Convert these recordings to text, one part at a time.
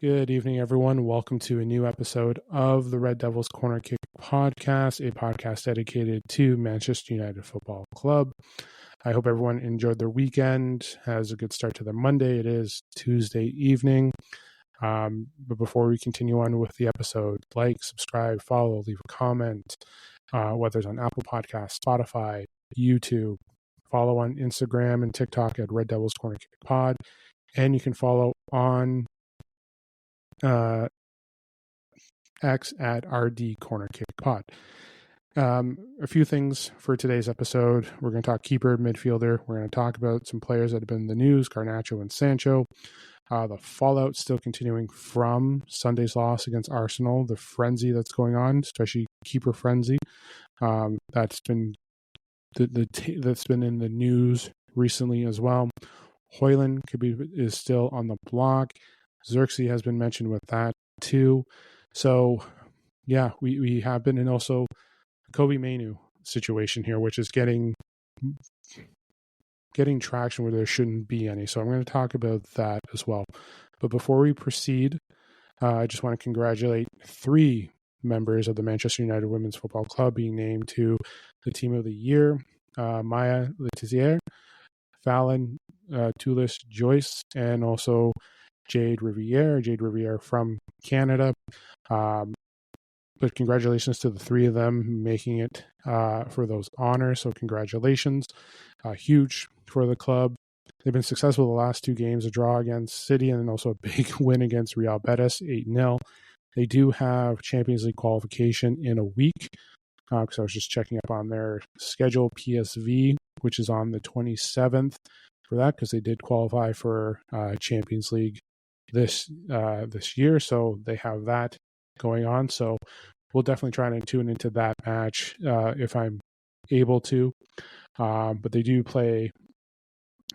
Good evening, everyone. Welcome to a new episode of the Red Devils Corner Kick podcast, a podcast dedicated to Manchester United Football Club. I hope everyone enjoyed their weekend, has a good start to their Monday. It is Tuesday evening. But before we continue on with the episode, like, subscribe, follow, leave a comment, whether it's on Apple Podcasts, Spotify, YouTube. Follow on Instagram and TikTok at Red Devils Corner Kick Pod. And you can follow on X at RD Corner Kick Pod. A few things for today's episode. We're going to talk keeper, midfielder. We're going to talk about some players that have been in the news, Garnacho and Sancho. The fallout still continuing from Sunday's loss against Arsenal, the frenzy that's going on, especially keeper frenzy. That's been that's been in the news recently as well. Hoyland is still on the block. Xerxes has been mentioned with that too. So, yeah, we have been, and also Amorim and Mainoo situation here, which is getting traction where there shouldn't be any. So I'm going to talk about that as well. But before we proceed, I just want to congratulate 3 members of the Manchester United Women's Football Club being named to the Team of the Year. Maya Letizier, Fallon Tulis Joyce, and also Jade Riviere from Canada. But congratulations to the 3 of them making it for those honors. So congratulations. Huge for the club. They've been successful the last 2 games, a draw against City and then also a big win against Real Betis, 8-0. They do have Champions League qualification in a week. Because I was just checking up on their schedule, PSV, which is on the 27th for that, because they did qualify for Champions League this year, so they have that going on. So we'll definitely try to tune into that match if I'm able to. But they do play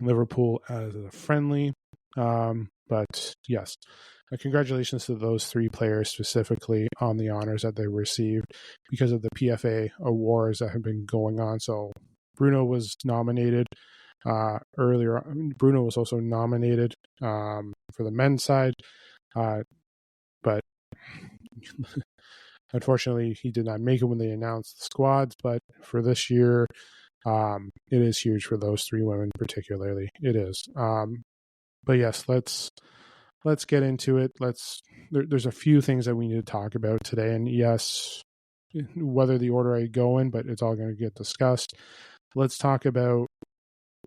Liverpool as a friendly. But yes, congratulations to those 3 players specifically on the honors that they received because of the PFA awards that have been going on. So Bruno was nominated earlier. Bruno was also nominated for the men's side, but unfortunately he did not make it when they announced the squads. But for this year, it is huge for those 3 women particularly. It is. But yes, let's get into it. There's a few things that we need to talk about today, and yes, whether the order I go in, but it's all going to get discussed. Let's talk about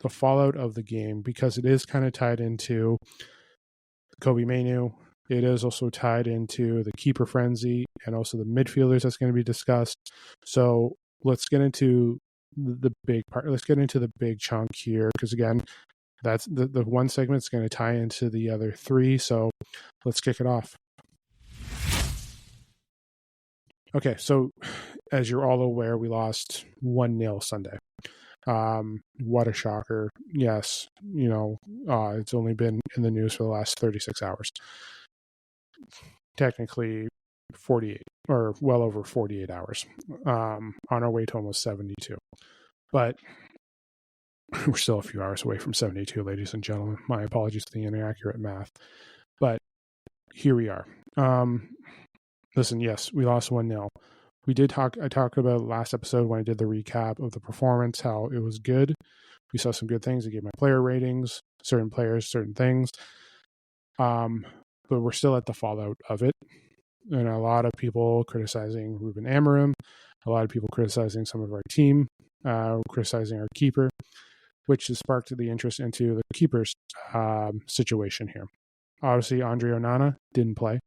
the fallout of the game, because it is kind of tied into Amorim and Mainoo. It is also tied into the keeper frenzy and also the midfielders that's going to be discussed. So let's get into the big part. Let's get into the big chunk here, because again, that's the one segment is going to tie into the other 3. So let's kick it off. Okay, so as you're all aware, we lost 1-0 Sunday. What a shocker. Yes, it's only been in the news for the last 36 hours. Technically 48, or well over 48 hours. On our way to almost 72. But we're still a few hours away from 72, ladies and gentlemen. My apologies for the inaccurate math. But here we are. Listen, yes, we lost 1-0. I talked about last episode when I did the recap of the performance, how it was good. We saw some good things. I gave my player ratings, certain players, certain things. But we're still at the fallout of it. And a lot of people criticizing Ruben Amorim, a lot of people criticizing some of our team, criticizing our keeper, which has sparked the interest into the keeper's situation here. Obviously, Andre Onana didn't play.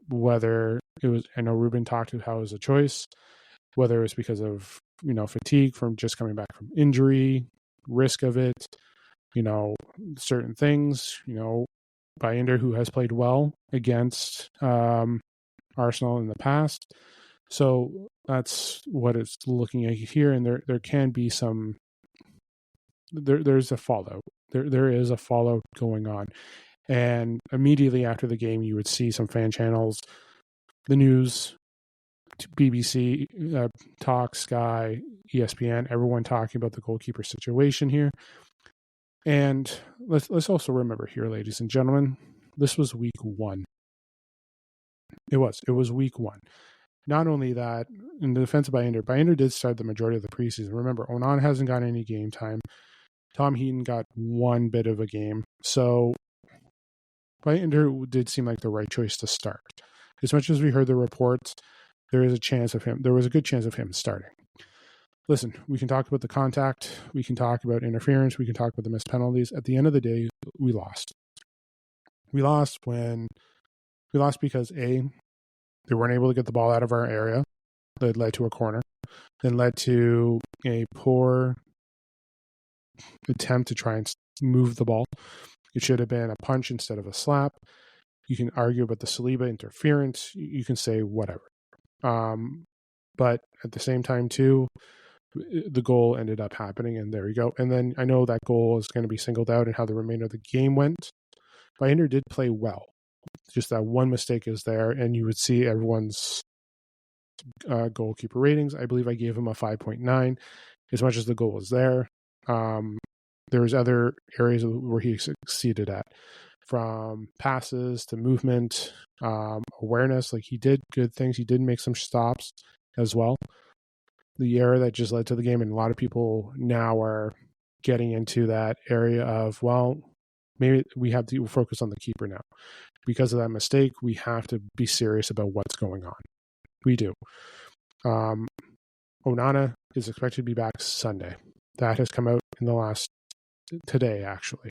Whether it was, I know Ruben talked about how it was a choice, whether it was because of, fatigue from just coming back from injury, risk of it, certain things, Binder, who has played well against Arsenal in the past. So that's what it's looking at here. And there can be some, there's a fallout. There is a fallout going on. And immediately after the game, you would see some fan channels, the news, BBC, Talk, Sky, ESPN, everyone talking about the goalkeeper situation here. And let's also remember here, ladies and gentlemen, This was week 1. It was week 1. Not only that, in the defense of Baynder did start the majority of the preseason. Remember, Onan hasn't got any game time. Tom Heaton got one bit of a game. So Baynder did seem like the right choice to start. As much as we heard the reports, there was a good chance of him starting. Listen, we can talk about the contact. We can talk about interference. We can talk about the missed penalties. At the end of the day, we lost. We lost because A, they weren't able to get the ball out of our area. That led to a corner. Then led to a poor attempt to try and move the ball. It should have been a punch instead of a slap. You can argue about the Saliba interference. You can say whatever. But at the same time, too, the goal ended up happening, and there you go. And then I know that goal is going to be singled out and how the remainder of the game went. Baynder did play well. Just that one mistake is there, and you would see everyone's goalkeeper ratings. I believe I gave him a 5.9. As much as the goal was there, there was other areas where he succeeded at, from passes to movement, awareness. Like, he did good things. He did make some stops as well. The error that just led to the game, and a lot of people now are getting into that area of, well, maybe we have to focus on the keeper now. Because of that mistake, we have to be serious about what's going on. We do. Onana is expected to be back Sunday. That has come out in the last today, actually.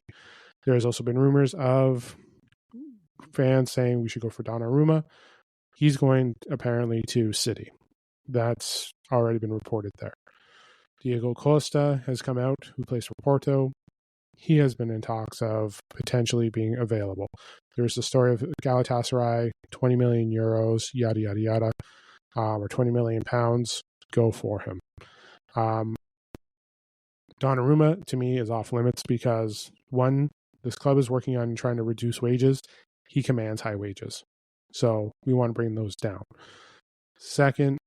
There has also been rumors of fans saying we should go for Donnarumma. He's going apparently to City. That's already been reported there. Diego Costa has come out, who plays for Porto. He has been in talks of potentially being available. There's the story of Galatasaray, 20 million euros, yada, yada, yada, or 20 million pounds. Go for him. Donnarumma, to me, is off limits because, one, this club is working on trying to reduce wages. He commands high wages. So we want to bring those down. Second,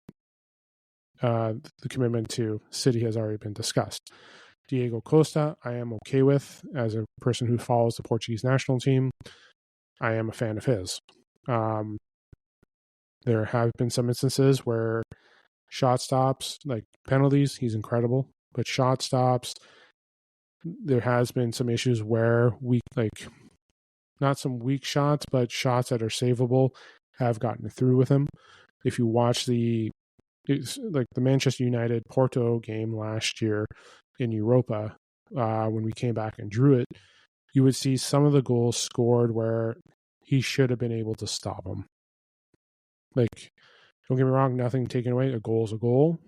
the commitment to City has already been discussed. Diego Costa, I am okay with. As a person who follows the Portuguese national team, I am a fan of his. There have been some instances where shot stops, like penalties, he's incredible. But shot stops, there has been some issues where not some weak shots, but shots that are savable have gotten through with him. If you watch the Manchester United Porto game last year in Europa, when we came back and drew it, you would see some of the goals scored where he should have been able to stop them. Like, don't get me wrong, nothing taken away. A goal is a goal.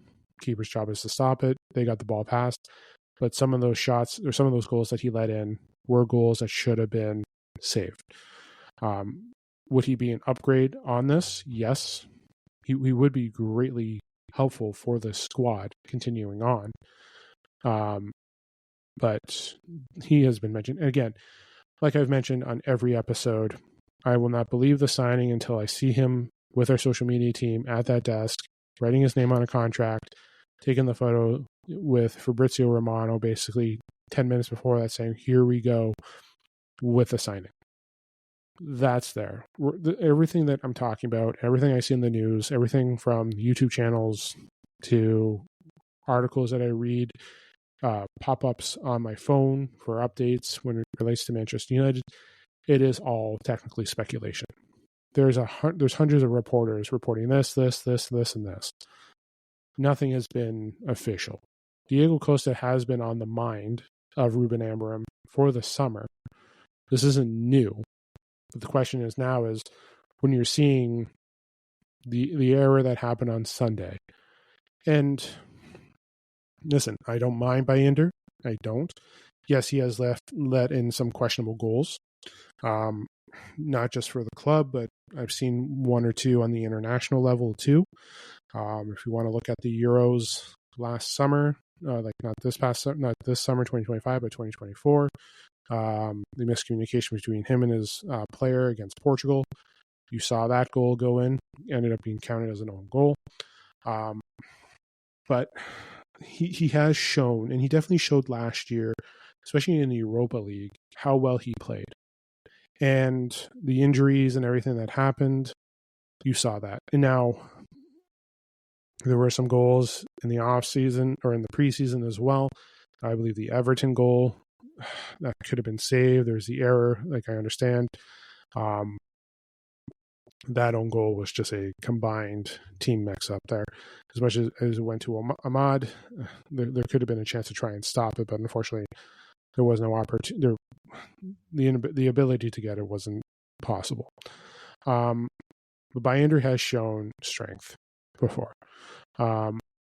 Keeper's job is to stop it. They got the ball passed. But some of those shots, or some of those goals that he let in, were goals that should have been saved. Would he be an upgrade on this? Yes. He would be greatly helpful for the squad continuing on. But he has been mentioned. Again, like I've mentioned on every episode, I will not believe the signing until I see him with our social media team at that desk, writing his name on a contract, taking the photo with Fabrizio Romano basically 10 minutes before that, saying, here we go with the signing. That's there. Everything that I'm talking about, everything I see in the news, everything from YouTube channels to articles that I read, pop-ups on my phone for updates when it relates to Manchester United, it is all technically speculation. There's hundreds of reporters reporting this, and this. Nothing has been official. Diego Costa has been on the mind of Ruben Amorim for the summer. This isn't new. But the question is now is when you're seeing the error that happened on Sunday. And listen, I don't mind Baynder. I don't. Yes, he has let in some questionable goals. Not just for the club, but I've seen one or two on the international level too. If you want to look at the Euros last summer, not this summer 2025, but 2024, the miscommunication between him and his player against Portugal, you saw that goal go in, ended up being counted as an own goal. But he has shown, and he definitely showed last year, especially in the Europa League, how well he played. And the injuries and everything that happened, you saw that. And now there were some goals in the off season or in the preseason as well. I believe the Everton goal that could have been saved. There's the error, like I understand. That own goal was just a combined team mix up there. As much as it went to Ahmad, there could have been a chance to try and stop it, but unfortunately, there was no opportunity. The ability to get it wasn't possible. But Bayender has shown strength before.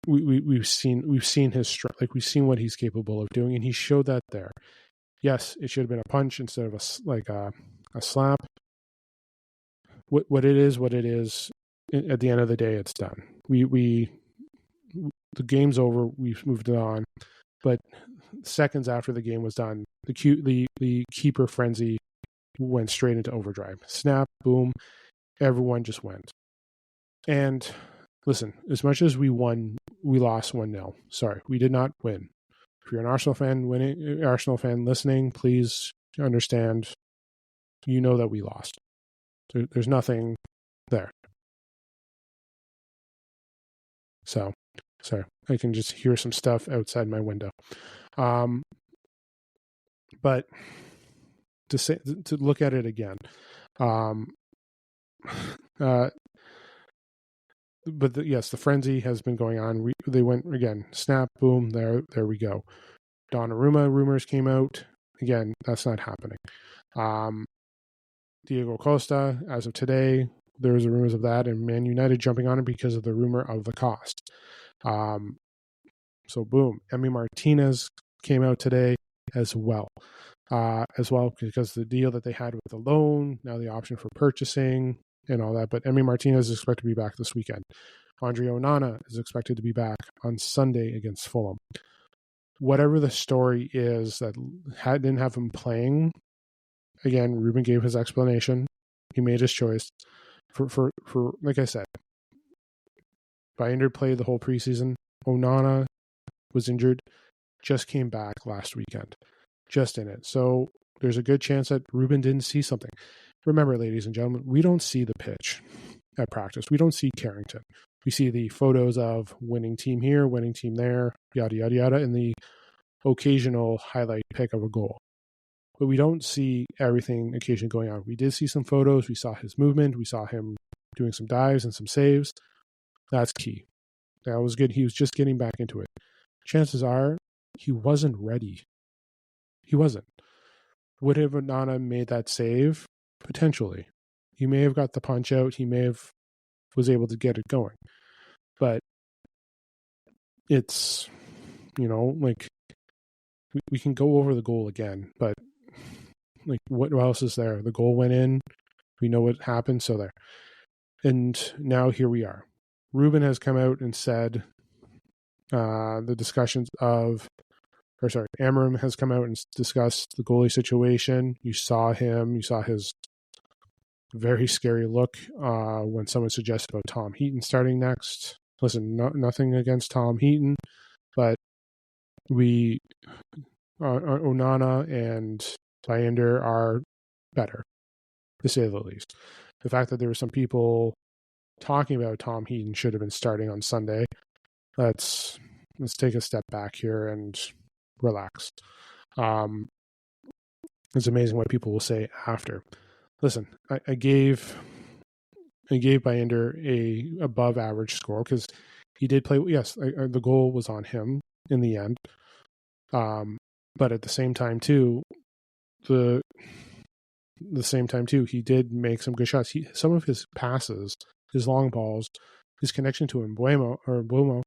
We've seen his strength, like we've seen what he's capable of doing, and he showed that there. Yes, it should have been a punch instead of a slap. What it is. At the end of the day, it's done. The game's over. We've moved it on. But seconds after the game was done, the keeper frenzy went straight into overdrive. Snap, boom, everyone just went. And listen, as much as we won, we lost 1-0. Sorry, we did not win. If you're an Arsenal fan listening, please understand. You know that we lost. There's nothing there. So, sorry, I can just hear some stuff outside my window. But to look at it again, yes, the frenzy has been going on. They went again, snap, boom, there we go. Donnarumma rumors came out. Again, that's not happening. Diego Costa, as of today, there's rumors of that, and Man United jumping on it because of the rumor of the cost. So boom, Emi Martinez came out today as well because the deal that they had with the loan, now the option for purchasing and all that. But Emi Martinez is expected to be back this weekend. Andre Onana is expected to be back on Sunday against Fulham. Whatever the story is that didn't have him playing, again, Ruben gave his explanation. He made his choice. For like I said, Bayender played the whole preseason. Onana was injured, just came back last weekend, just in it. So there's a good chance that Ruben didn't see something. Remember, ladies and gentlemen, we don't see the pitch at practice. We don't see Carrington. We see the photos of winning team here, winning team there, yada, yada, yada, and the occasional highlight pick of a goal. But we don't see everything occasionally going on. We did see some photos. We saw his movement. We saw him doing some dives and some saves. That's key. That was good. He was just getting back into it. Chances are he wasn't ready. He wasn't. Would have Onana made that save? Potentially. He may have got the punch out. He may have was able to get it going. But it's, like we can go over the goal again, but like what else is there? The goal went in. We know what happened, so there. And now here we are. Ruben has come out and said the discussions of, Amorim has come out and discussed the goalie situation. You saw his very scary look when someone suggested about Tom Heaton starting next. Listen, nothing against Tom Heaton, but Onana and Bayender are better, to say the least. The fact that there were some people talking about Tom Heaton should have been starting on Sunday. Let's take a step back here and relax. It's amazing what people will say after. Listen, I gave Bayender a above average score because he did play. Yes, the goal was on him in the end. But at the same time too, he did make some good shots. Some of his passes, his long balls, his connection to Mbeumo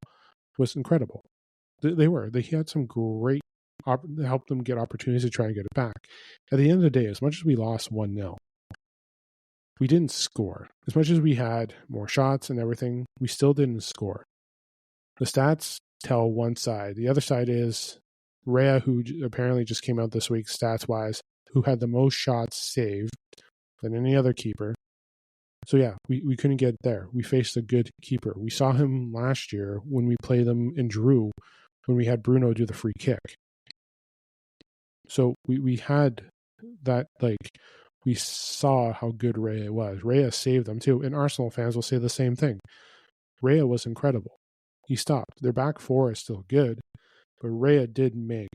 was incredible. He had some great helped them get opportunities to try and get it back. At the end of the day, as much as we lost 1-0, we didn't score. As much as we had more shots and everything, we still didn't score. The stats tell one side. The other side is Rea, who apparently just came out this week, stats-wise, who had the most shots saved than any other keeper. So yeah, we couldn't get there. We faced a good keeper. We saw him last year when we played them in Drew, when we had Bruno do the free kick. So we had that, like, we saw how good Raya was. Raya saved them too. And Arsenal fans will say the same thing. Raya was incredible. He stopped. Their back four is still good, but Raya did make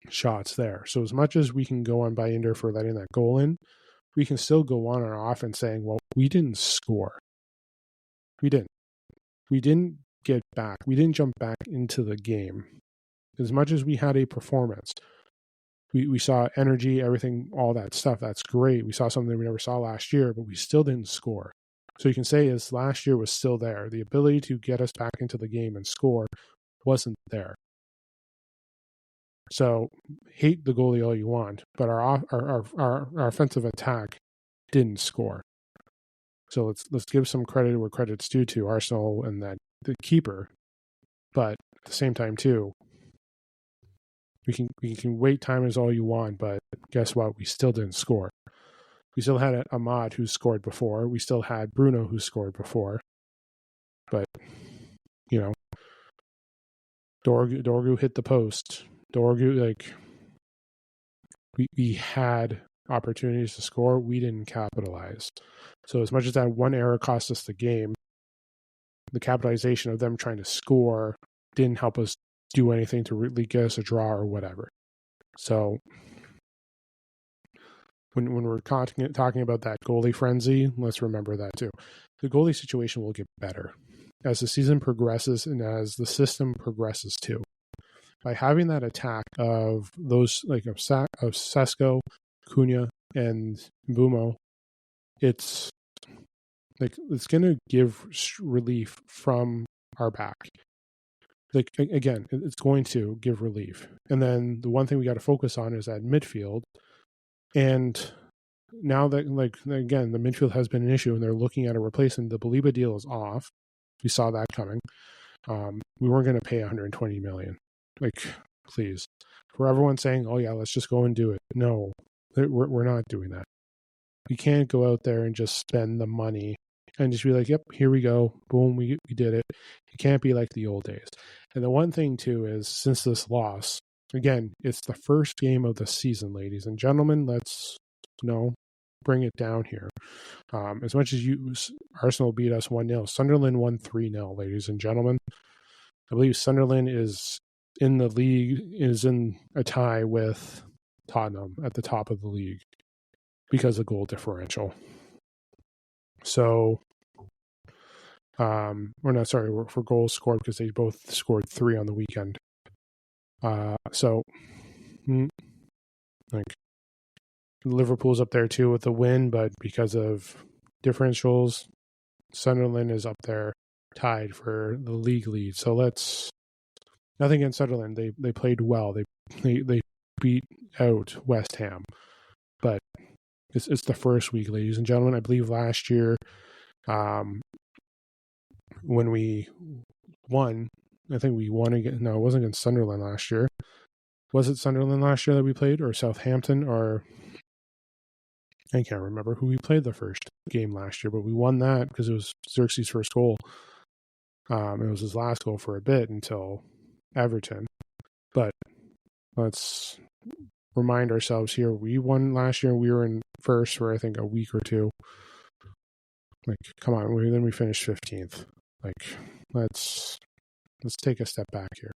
shots there. So as much as we can go on Baynder for letting that goal in, we can still go on our offense saying, well, we didn't score. We didn't. We didn't get back. We didn't jump back into the game. As much as we had a performance, we saw energy, everything, all that stuff. That's great. We saw something we never saw last year, but we still didn't score. So you can say is last year was still there. The ability to get us back into the game and score wasn't there. So hate the goalie all you want, but our offensive attack didn't score. So let's give some credit where credit's due to Arsenal and that the keeper. But at the same time too, we can wait time is all you want, but guess what? We still didn't score. We still had Ahmad who scored before. We still had Bruno who scored before. But Dorgu hit the post. Dorgu, like, we had opportunities to score. We didn't capitalize. So as much as that one error cost us the game, the capitalization of them trying to score didn't help us do anything to really get us a draw or whatever. So when we're talking about that goalie frenzy, let's remember that too. The goalie situation will get better as the season progresses and as the system progresses too. By having that attack of those, like of Sesko, Cunha, and Mbumo, it's going to give relief from our back. Like, again, it's going to give relief. And then the one thing we got to focus on is that midfield. And now that, like, again, the midfield has been an issue and they're looking at a replacement. The Baliba deal is off. We saw that coming. We weren't going to pay 120 million. Like, please. For everyone saying, oh yeah, let's just go and do it. No, we're not doing that. We can't go out there and just spend the money and just be like, yep, here we go. Boom, we did it. It can't be like the old days. And the one thing too is, since this loss, again, it's the first game of the season, ladies and gentlemen. Let's bring it down here. As much as Arsenal beat us 1-0, Sunderland won 3-0, ladies and gentlemen. I believe Sunderland is in the league, is in a tie with Tottenham at the top of the league because of goal differential. So, we're not sorry for goals scored, because they both scored 3 on the weekend. So, like, Liverpool's up there too with the win, but because of differentials, Sunderland is up there tied for the league lead. So nothing against Sunderland. They played well. They beat out West Ham, but it's the first week, ladies and gentlemen. I believe last year, when we won, I think we won again. No, it wasn't against Sunderland last year. Was it Sunderland last year that we played, or Southampton, or I can't remember who we played the first game last year, but we won that because it was Xerxes' first goal. It was his last goal for a bit until Everton. But let's remind ourselves here, we won last year. We were in first for, I think, a week or two. Like, come on, then we finished 15th. Like, let's take a step back here.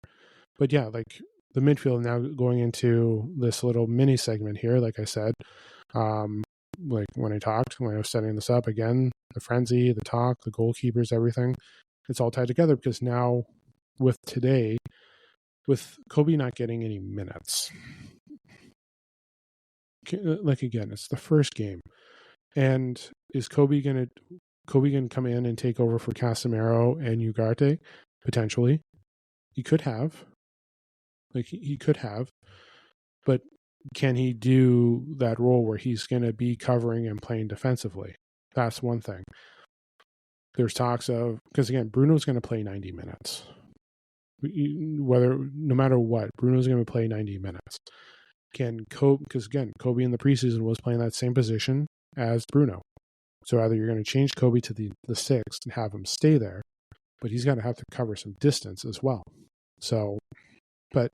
But yeah, like, the midfield now going into this little mini segment here, like I said, like when I was setting this up again, the frenzy, the talk, the goalkeepers, everything, it's all tied together, because now with today, with Kobe not getting any minutes, like, again, it's the first game, and is Kobe gonna come in and take over for Casemiro and Ugarte? Potentially, he could have. Like, he could have, but can he do that role where he's going to be covering and playing defensively? That's one thing. There's talks of, because again, Bruno's going to play 90 minutes. No matter what, Bruno's going to play 90 minutes. Can Kobe, because again, Kobe in the preseason was playing that same position as Bruno. So either you're going to change Kobe to the 6 and have him stay there, but he's going to have to cover some distance as well. So, but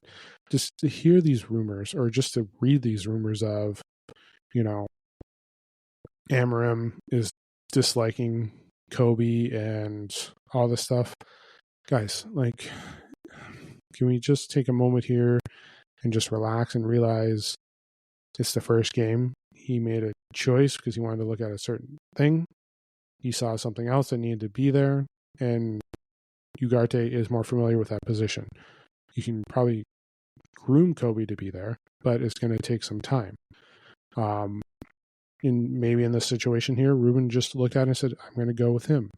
just to hear these rumors, or just to read these rumors of, Amorim is disliking Kobe and all this stuff. Guys, like, can we just take a moment here and just relax and realize it's the first game? He made a choice because he wanted to look at a certain thing. He saw something else that needed to be there, and Ugarte is more familiar with that position. You can probably groom Kobe to be there, but it's going to take some time. Maybe in this situation here, Ruben just looked at it and said, I'm going to go with him.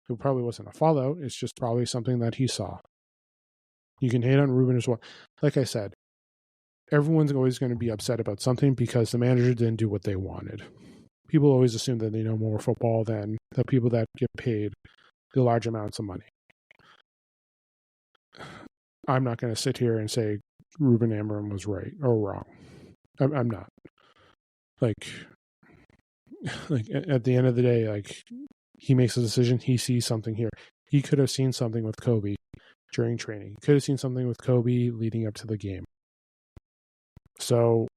It probably wasn't a fallout. It's just probably something that he saw. You can hate on Ruben as well. Like I said, everyone's always going to be upset about something because the manager didn't do what they wanted. People always assume that they know more football than the people that get paid the large amounts of money. I'm not going to sit here and say Ruben Amorim was right or wrong. I'm not. Like at the end of the day, like, he makes a decision. He sees something here. He could have seen something with Kobe during training. He could have seen something with Kobe leading up to the game. So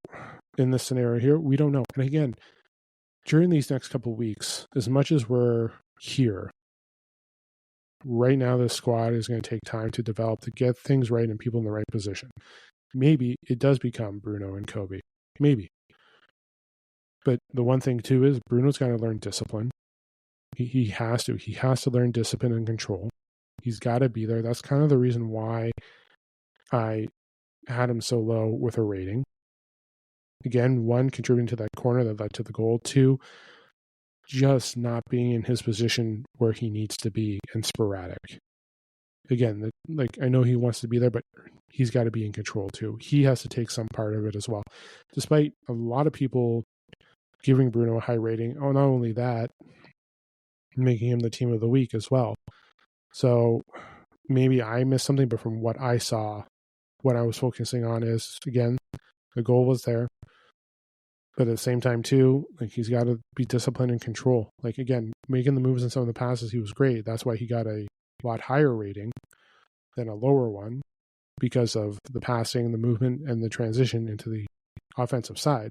in this scenario here, we don't know. And again, during these next couple of weeks, as much as we're here, right now the squad is going to take time to develop, to get things right and people in the right position. Maybe it does become Bruno and Kobe. Maybe. But the one thing too is Bruno's got to learn discipline. He has to. He has to learn discipline and control. He's got to be there. That's kind of the reason why I had him so low with a rating. Again, one, contributing to that corner that led to the goal. Two, just not being in his position where he needs to be and sporadic. Again, like, I know he wants to be there, but he's got to be in control too. He has to take some part of it as well. Despite a lot of people giving Bruno a high rating. Oh, not only that, making him the team of the week as well. So maybe I missed something, but from what I saw, what I was focusing on is, again, the goal was there. But at the same time, too, like, he's got to be disciplined and control. Like, again, making the moves in some of the passes, he was great. That's why he got a lot higher rating than a lower one, because of the passing, the movement, and the transition into the offensive side.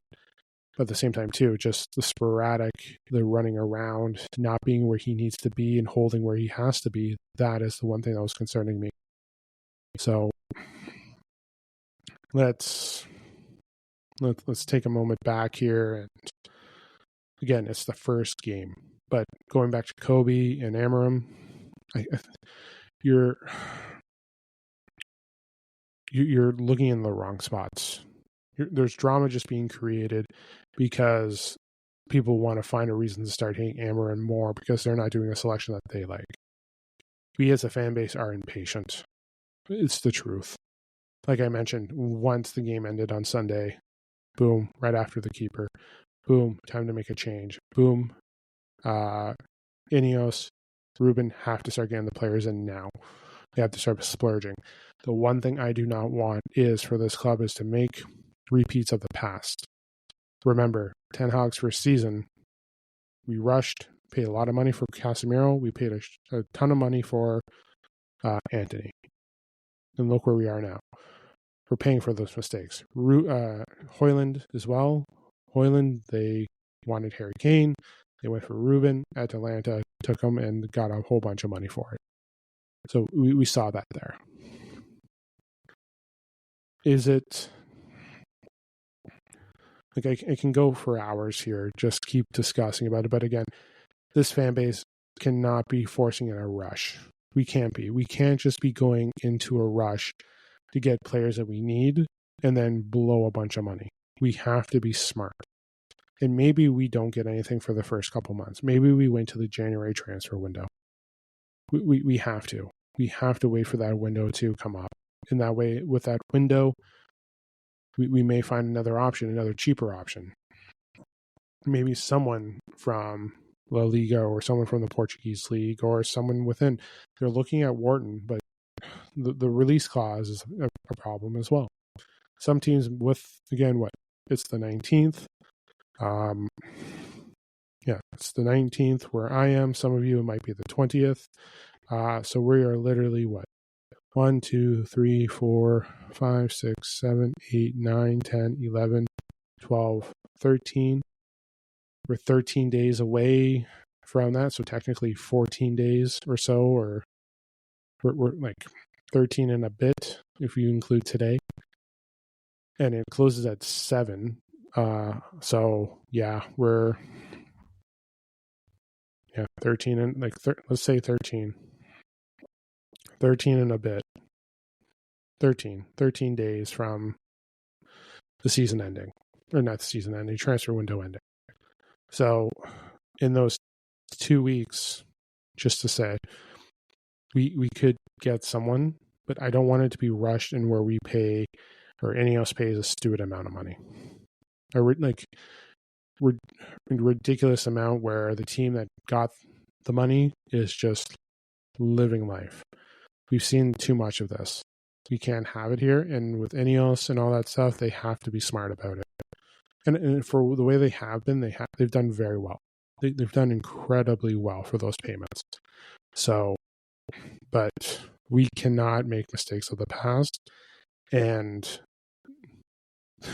But at the same time, too, just the sporadic, the running around, not being where he needs to be and holding where he has to be, that is the one thing that was concerning me. So let's take a moment back here. And again, it's the first game. But going back to Kobe and Amorim, you're looking in the wrong spots. There's drama just being created because people want to find a reason to start hating Amorim more because they're not doing a selection that they like. We as a fan base are impatient. It's the truth. Like I mentioned, once the game ended on Sunday, boom, right after the keeper, boom, time to make a change. Boom, Ineos, Ruben have to start getting the players in now. They have to start splurging. The one thing I do not want is for this club is to make repeats of the past. Remember, Ten Hag's first season, we rushed, paid a lot of money for Casemiro. We paid a ton of money for Antony. And look where we are now. We're paying for those mistakes. Højlund as well. Højlund, they wanted Harry Kane. They went for Ruben. Atalanta took him and got a whole bunch of money for it. So we saw that there. Is it... Like, I can go for hours here, just keep discussing about it. But again, this fan base cannot be forcing in a rush. We can't be. We can't just be going into a rush to get players that we need and then blow a bunch of money. We have to be smart. And maybe we don't get anything for the first couple months. Maybe we wait till the January transfer window. We have to. We have to wait for that window to come up. And that way, with that window, we may find another option, another cheaper option. Maybe someone from La Liga or someone from the Portuguese league or someone within. They're looking at Wharton, but the release clause is a problem as well. Some teams with, again, it's the 19th. It's the 19th where I am. Some of you, it might be the 20th. So we are literally 1, 2, 3, 4, 5, 6, 7, 8, 9, 10, 11, 12, 13. we're 13 days away from that, so technically 14 days or so, or we're like 13 and a bit if you include today, and it closes at 7. So yeah, we're 13 and let's say 13 and a bit, 13 days from the season ending, or not the season ending, transfer window ending. So in those 2 weeks, just to say, we could get someone, but I don't want it to be rushed and where we pay, or Ineos pays a stupid amount of money, or like ridiculous amount where the team that got the money is just living life. We've seen too much of this. We can't have it here. And with Ineos and all that stuff, they have to be smart about it. And for the way they have been, they've done very well. They've done incredibly well for those payments. So, but we cannot make mistakes of the past. And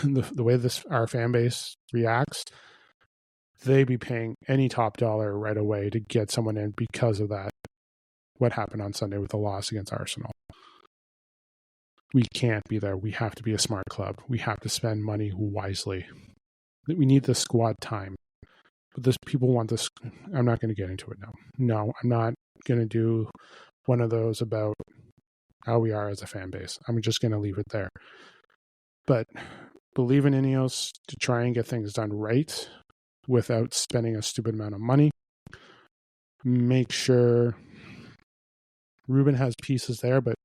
the way our fan base reacts, they be paying any top dollar right away to get someone in because of that. What happened on Sunday with the loss against Arsenal. We can't be there. We have to be a smart club. We have to spend money wisely. We need the squad time. But people want this. I'm not going to get into it now. No, I'm not going to do one of those about how we are as a fan base. I'm just going to leave it there. But believe in Ineos to try and get things done right without spending a stupid amount of money. Make sure Ruben has pieces there, but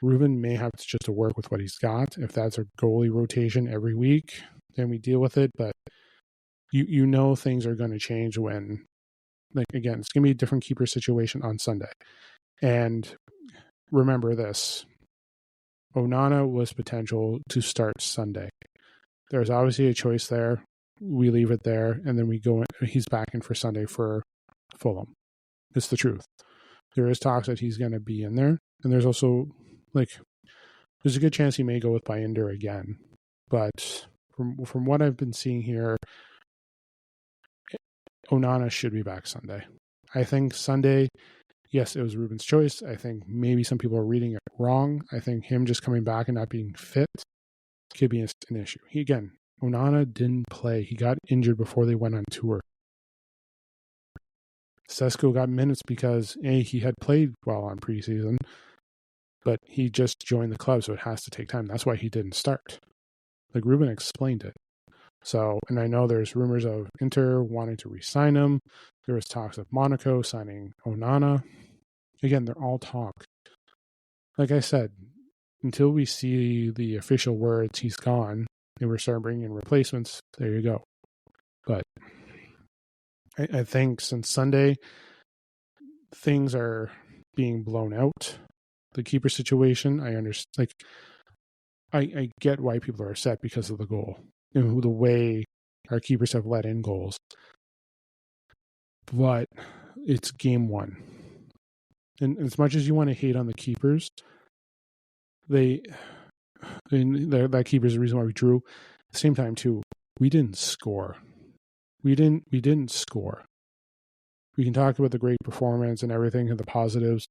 Ruben may have to work with what he's got. If that's a goalie rotation every week, then we deal with it. But you know things are going to change when, like, again, it's going to be a different keeper situation on Sunday. And remember this, Onana was potential to start Sunday. There's obviously a choice there. We leave it there, and then we go in. He's back in for Sunday for Fulham. It's the truth. There is talks that he's going to be in there. And there's also, there's a good chance he may go with Binder again. But from what I've been seeing here, Onana should be back Sunday. I think Sunday, yes, it was Ruben's choice. I think maybe some people are reading it wrong. I think him just coming back and not being fit could be an issue. Onana didn't play. He got injured before they went on tour. Sesko got minutes because he had played well on preseason, but he just joined the club, so it has to take time. That's why he didn't start. Ruben explained it. So, and I know there's rumors of Inter wanting to re-sign him. There was talks of Monaco signing Onana. Again, they're all talk. Like I said, until we see the official words, he's gone, and we're starting bringing in replacements, there you go. But I think since Sunday, things are being blown out. The keeper situation, I understand. I get why people are upset because of the goal and the way our keepers have let in goals. But it's game 1. And as much as you want to hate on the keepers, that keeper's the reason why we drew. At the same time, too, we didn't score. We didn't score. We can talk about the great performance and everything and the positives,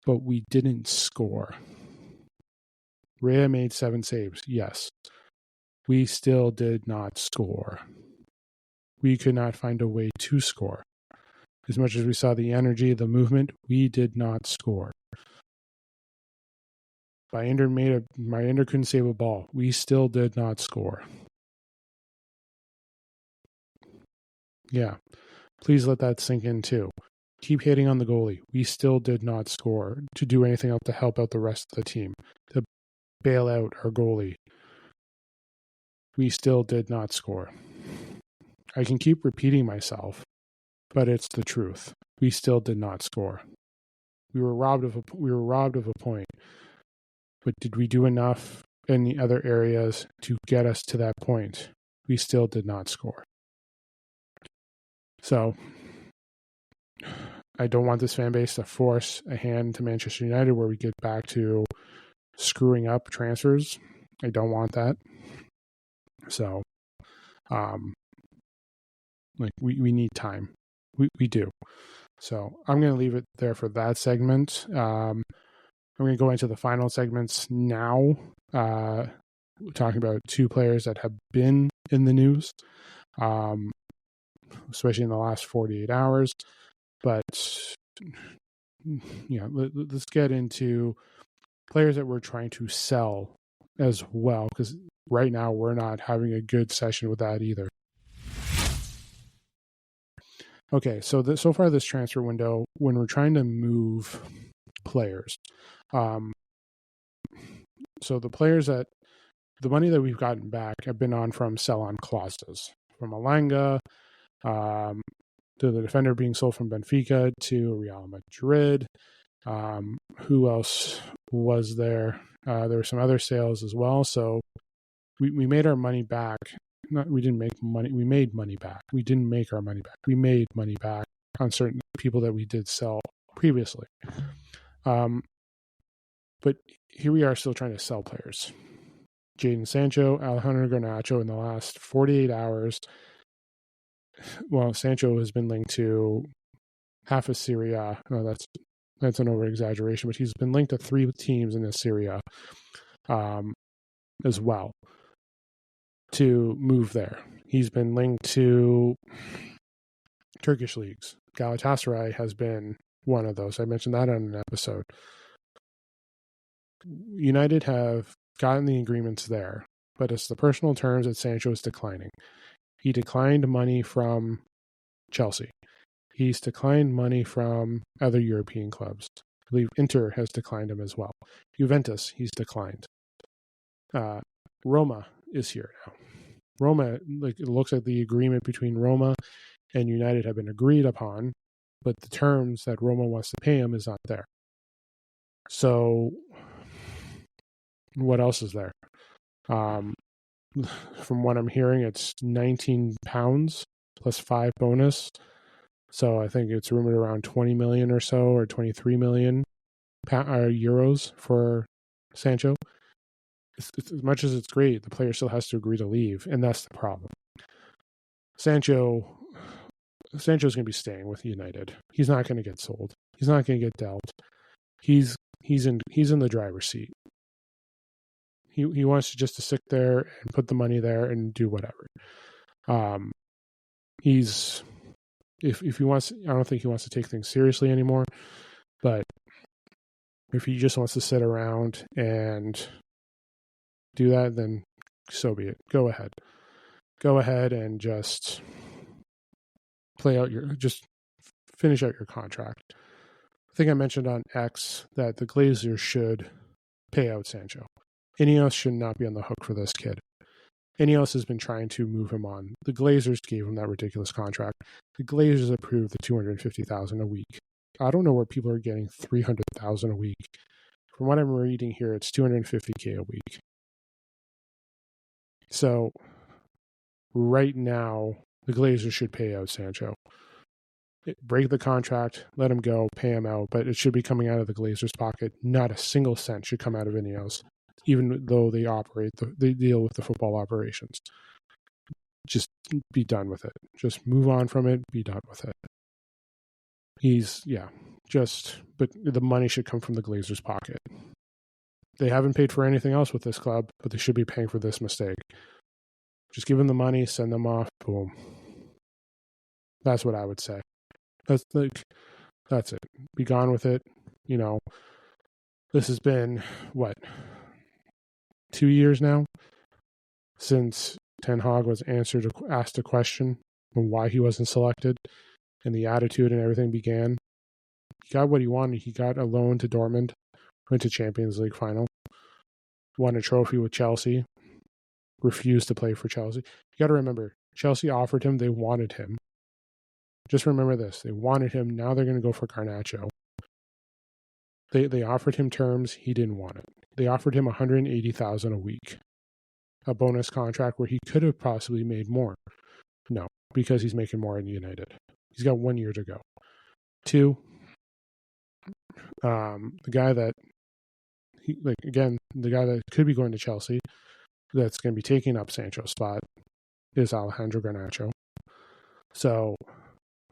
but we didn't score. Rhea made 7 saves, yes. We still did not score. We could not find a way to score. As much as we saw the energy, the movement, we did not score. Binder couldn't save a ball. We still did not score. Yeah. Please let that sink in too. Keep hitting on the goalie. We still did not score to do anything else to help out the rest of the team, to bail out our goalie. We still did not score. I can keep repeating myself, but it's the truth. We still did not score. We were robbed of a point. But did we do enough in the other areas to get us to that point? We still did not score. So I don't want this fan base to force a hand to Manchester United where we get back to screwing up transfers. I don't want that. So Like we need time. We do. So I'm going to leave it there for that segment. I'm going to go into the final segments now, talking about two players that have been in the news, especially in the last 48 hours. But let's get into players that we're trying to sell as well, because right now we're not having a good session with that either. Okay, so so far this transfer window, when we're trying to move players, so the money that we've gotten back have been on from sell-on clauses, from Alanga, to the defender being sold from Benfica to Real Madrid. Who else was there? There were some other sales as well. So we made our money back. We didn't make money. We made money back. We didn't make our money back. We made money back on certain people that we did sell previously. But here we are still trying to sell players. Jadon Sancho, Alejandro Garnacho in the last 48 hours. Well, Sancho has been linked to half of Serie A. No, that's an over-exaggeration, but he's been linked to 3 teams in the Serie A as well to move there. He's been linked to Turkish leagues. Galatasaray has been one of those. I mentioned that on an episode. United have gotten the agreements there, but it's the personal terms that Sancho is declining. He declined money from Chelsea. He's declined money from other European clubs. I believe Inter has declined him as well. Juventus, he's declined. Roma is here now. Roma, it looks like the agreement between Roma and United have been agreed upon, but the terms that Roma wants to pay him is not there. So, what else is there? From what I'm hearing, it's £19 plus 5 bonus. So I think it's rumored around 20 million or so, or 23 million euros for Sancho. As much as it's great, the player still has to agree to leave, and that's the problem. Sancho's going to be staying with United. He's not going to get sold. He's not going to get dealt. He's in the driver's seat. He wants to just to sit there and put the money there and do whatever. If he wants, I don't think he wants to take things seriously anymore. But if he just wants to sit around and do that, then so be it. Go ahead and just finish out your contract. I think I mentioned on X that the Glazers should pay out Sancho. Ineos should not be on the hook for this kid. Ineos has been trying to move him on. The Glazers gave him that ridiculous contract. The Glazers approved the $250,000 a week. I don't know where people are getting $300,000 a week. From what I'm reading here, it's $250K a week. So right now, the Glazers should pay out Sancho. Break the contract, let him go, pay him out, but it should be coming out of the Glazers' pocket. Not a single cent should come out of Ineos, even though they deal with the football operations. Just be done with it. Just move on from it. Be done with it. But the money should come from the Glazers' pocket. They haven't paid for anything else with this club, but they should be paying for this mistake. Just give them the money, send them off, boom. That's what I would say. That's it. Be gone with it. This has been, 2 years now since Ten Hag was asked a question on why he wasn't selected, and the attitude and everything began. He got what he wanted. He got a loan to Dortmund, went to Champions League final, won a trophy with Chelsea, refused to play for Chelsea. You got to remember, Chelsea offered him, they wanted him. Just remember this, they wanted him, now they're going to go for Garnacho. They offered him terms, he didn't want it. They offered him $180,000 a week, a bonus contract where he could have possibly made more. No, because he's making more in United. He's got 1 year to go. 2, the guy that could be going to Chelsea, that's going to be taking up Sancho's spot, is Alejandro Garnacho. So,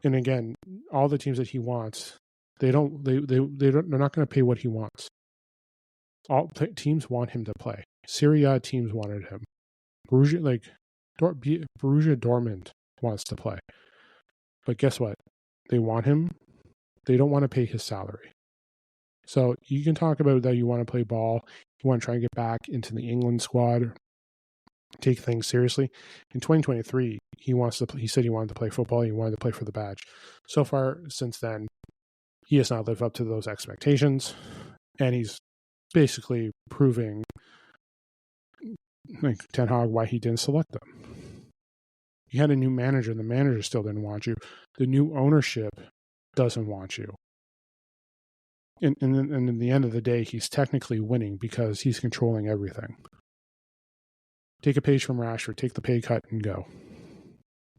and again, all the teams that he wants, they're not going to pay what he wants. All teams want him to play. Serie A teams wanted him. Borussia Dortmund wants to play. But guess what? They want him. They don't want to pay his salary. So you can talk about that you want to play ball, you want to try and get back into the England squad, take things seriously. In 2023, he said he wanted to play football, he wanted to play for the badge. So far, since then, he has not lived up to those expectations, and he's basically proving, like Ten Hag, why he didn't select them. You had a new manager, and the manager still didn't want you. The new ownership doesn't want you. And in the end of the day, he's technically winning because he's controlling everything. Take a page from Rashford, take the pay cut, and go.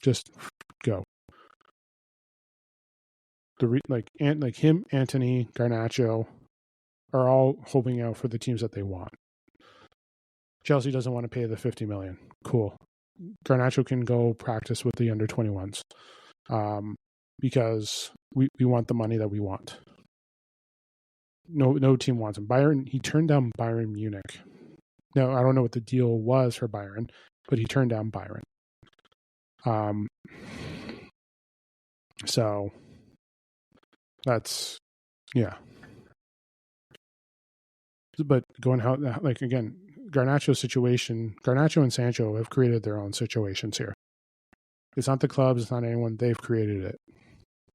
Just go. Him, Antony, Garnacho are all hoping out for the teams that they want. Chelsea doesn't want to pay the $50 million. Cool. Garnacho can go practice with the under 21s because we want the money that we want. No team wants him. Bayern, he turned down Bayern Munich. Now, I don't know what the deal was for Bayern, but he turned down Bayern. So that's, yeah. But again, Garnacho and Sancho have created their own situations here. It's not the clubs, it's not anyone, they've created it.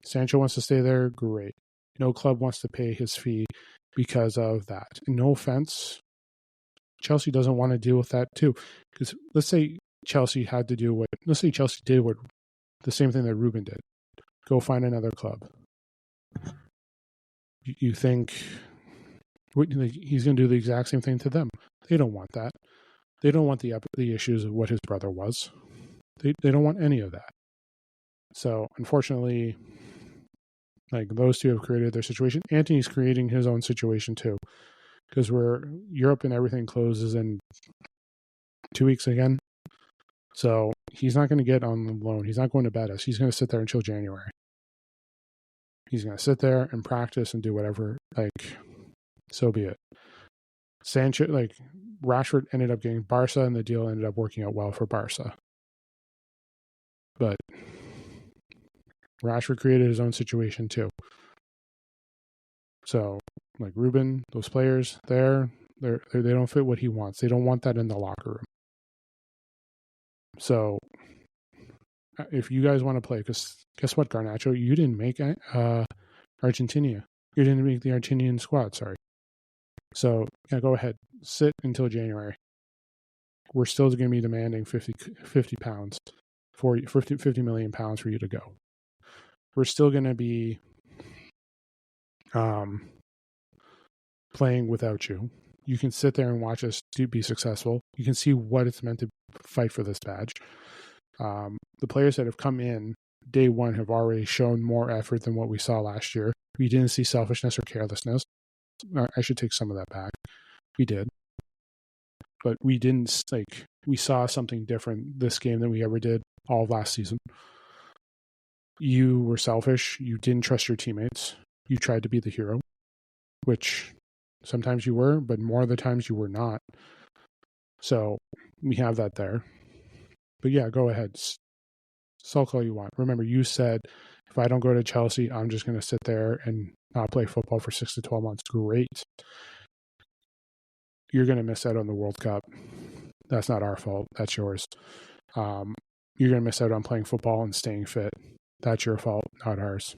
Sancho wants to stay there, great. No club wants to pay his fee because of that. And no offense, Chelsea doesn't want to deal with that too. Because let's say Chelsea did the same thing that Ruben did. Go find another club. You think he's going to do the exact same thing to them? They don't want that. They don't want the issues of what his brother was. They don't want any of that. So unfortunately, like, those two have created their situation. Antony's creating his own situation too, because Europe and everything closes in 2 weeks again. So he's not going to get on the loan. He's not going to bet us. He's going to sit there until January. He's going to sit there and practice and do whatever. So be it. Sancho, Rashford ended up getting Barca, and the deal ended up working out well for Barca. But Rashford created his own situation too. So, like Ruben, those players they don't fit what he wants. They don't want that in the locker room. So, if you guys want to play, because guess what, Garnacho, you didn't make Argentina. You didn't make the Argentinian squad. Sorry. So, yeah, go ahead, sit until January. We're still going to be demanding 50 pounds for 50 million pounds for you to go. We're still going to be playing without you. You can sit there and watch us be successful. You can see what it's meant to fight for this badge. The players that have come in day one have already shown more effort than what we saw last year. We didn't see selfishness or carelessness. I should take some of that back. We did. But we didn't, we saw something different this game than we ever did all of last season. You were selfish. You didn't trust your teammates. You tried to be the hero, which sometimes you were, but more of the times you were not. So we have that there. But yeah, go ahead. Sulk all you want. Remember, you said, if I don't go to Chelsea, I'm just going to sit there and not play football for 6 to 12 months. Great. You're going to miss out on the World Cup. That's not our fault. That's yours. You're going to miss out on playing football and staying fit. That's your fault, not ours.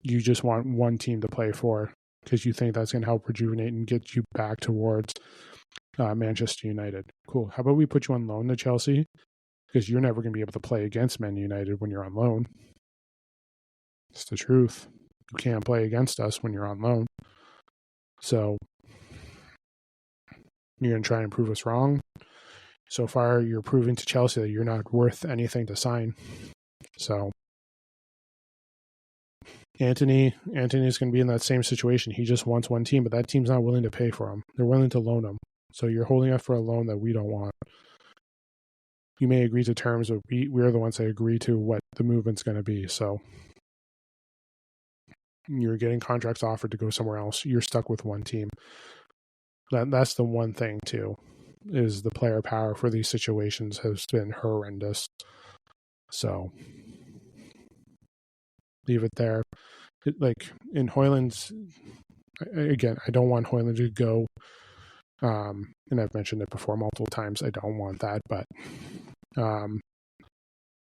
You just want one team to play for because you think that's going to help rejuvenate and get you back towards Manchester United. Cool. How about we put you on loan to Chelsea? Because you're never going to be able to play against Man United when you're on loan. It's the truth. You can't play against us when you're on loan. So you're going to try and prove us wrong. So far, you're proving to Chelsea that you're not worth anything to sign. So Antony's going to be in that same situation. He just wants one team, but that team's not willing to pay for him. They're willing to loan him. So you're holding up for a loan that we don't want. you may agree to terms, but we're the ones that agree to what the movement's going to be. So you're getting contracts offered to go somewhere else. You're stuck with one team. That's the one thing too, is the player power for these situations has been horrendous. So leave it there. Like in Hoyland's, again, I don't want Hoyland to go. And I've mentioned it before multiple times. I don't want that, but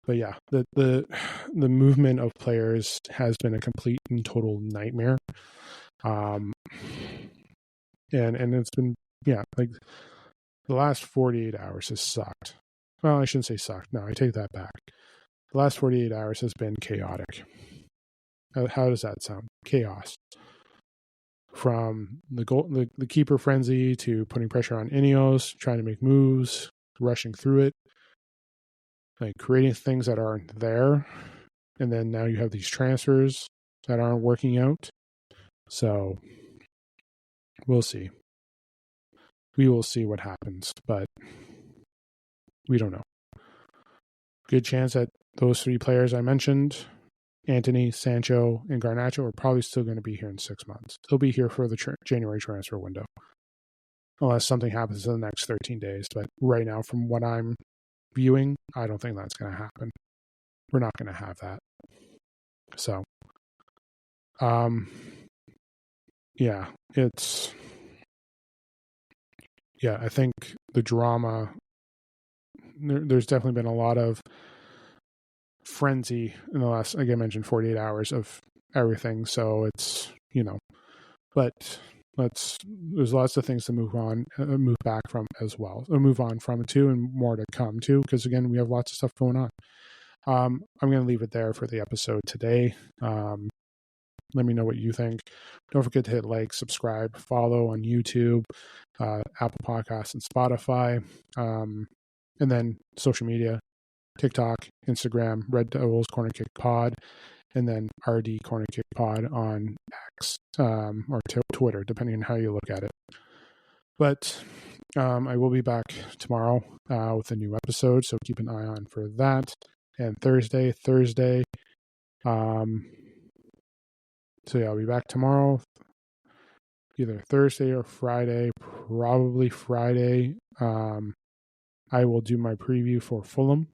yeah, the movement of players has been a complete and total nightmare. And it's been, like the last 48 hours has sucked. Well, I shouldn't say sucked. No, I take that back. The last 48 hours has been chaotic. How does that sound? Chaos. From the keeper frenzy to putting pressure on Ineos, trying to make moves, rushing through it, like creating things that aren't there. And then now you have these transfers that aren't working out. So we'll see. We will see what happens, but we don't know. Good chance that those three players I mentioned, Antony, Sancho, and Garnacho, are probably still going to be here in 6 months. They'll be here for the January transfer window, unless something happens in the next 13 days. But right now, from what I'm viewing, I don't think that's going to happen. We're not going to have that. So, I think the drama, there's definitely been a lot of frenzy in the last, like I mentioned, 48 hours of everything. So it's, but there's lots of things to move back from as well, or move on from too, and more to come too, because again, we have lots of stuff going on. I'm going to leave it there for the episode today. Let me know what you think. Don't forget to hit like, subscribe, follow on YouTube, Apple Podcasts, and Spotify. And then social media, TikTok, Instagram, Red Devils Corner Kick Pod, and then RD Corner Kick Pod on X or Twitter, depending on how you look at it. But I will be back tomorrow with a new episode, so keep an eye on for that. And Thursday. So yeah, I'll be back tomorrow, either Thursday or Friday, probably Friday. I will do my preview for Fulham,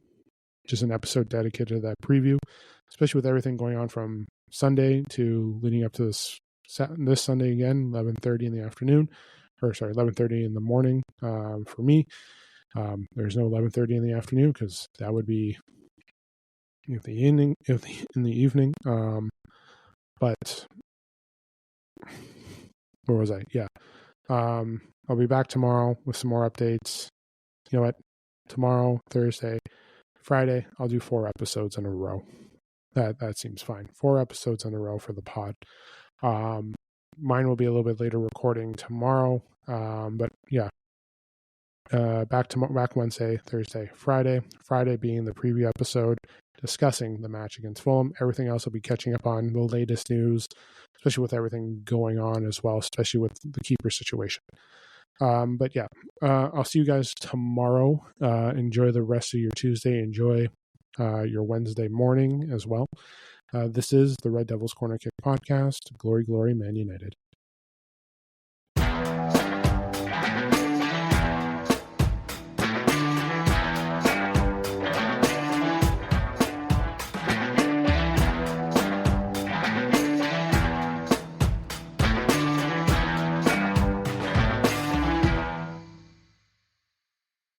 just an episode dedicated to that preview, especially with everything going on from Sunday to leading up to this Sunday again, 11:30 in the afternoon, 11:30 in the morning for me. There's no 11:30 in the afternoon because that would be in the evening. But where was I? Yeah. I'll be back tomorrow with some more updates. You know what? Tomorrow, Thursday, Friday, I'll do 4 episodes in a row. That seems fine. 4 episodes in a row for the pod. Mine will be a little bit later recording tomorrow. But yeah. Back Wednesday, Thursday, Friday. Friday being the preview episode discussing the match against Fulham. Everything else will be catching up on the latest news, especially with everything going on as well, especially with the keeper situation. But yeah, I'll see you guys tomorrow. Enjoy the rest of your Tuesday. Enjoy your Wednesday morning as well. This is the Red Devils Corner Kick Podcast. Glory, glory, Man United.